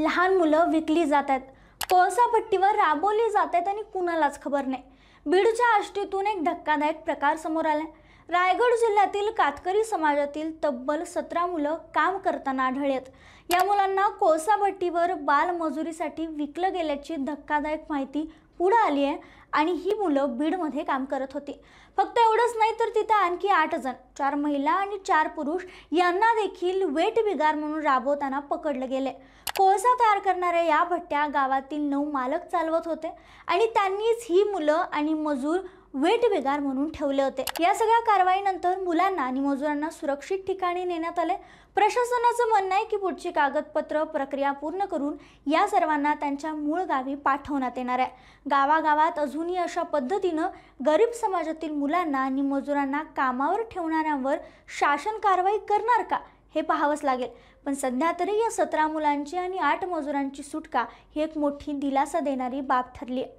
लहान मुलं विकली जात आहेत, कोळसा भट्टीवर राबवली जात आहेत आणि कुणालाच खबर नाही। बीडच्या आष्टीतून एक धक्कादायक प्रकार समोर आलाय। रायगड जिल्ह्यातील कातकरी समाजातील तब्बल 17 मुलं काम करताना आढळलेत। या मुलांना कोळसा भट्टीवर बालमजुरीसाठी विकलं गेल्याची धक्कादायक माहिती पुढे आली आहे आणि ही मुलं बीडमध्ये काम करत होती। फक्त एवढंच नाही तर तिथे आणखी 8 जण, 4 महिला आणि 4 पुरुष यांना देखील वेट बिगार म्हणून राबवताना पकडले गेले। कोळसा तयार करणाऱ्या या भट्ट्या गावातील 9 मालक चालवत होते आणि त्यांनीच ही मुलं आणि मजूर वेट बिगार म्हणून ठेवले होते। या सगळ्या कारवाईनंतर मुलांना आणि मजुरांना सुरक्षित ठिकाणी नेण्यात आले। प्रशासनाचं म्हणणं आहे की पुढची कागदपत्र प्रक्रिया पूर्ण करून या सर्वांना त्यांच्या मूळ गावी पाठवण्यात येणार आहे। गावागावात अजूनही अशा पद्धतीनं गरीब समाजातील मुलांना आणि मजुरांना कामावर ठेवणाऱ्यांवर शासन कारवाई करणार का हे पाहावंच लागेल। पण सध्या तरी या 17 मुलांची आणि 8 मजुरांची सुटका ही एक मोठी दिलासा देणारी बाब ठरली आहे।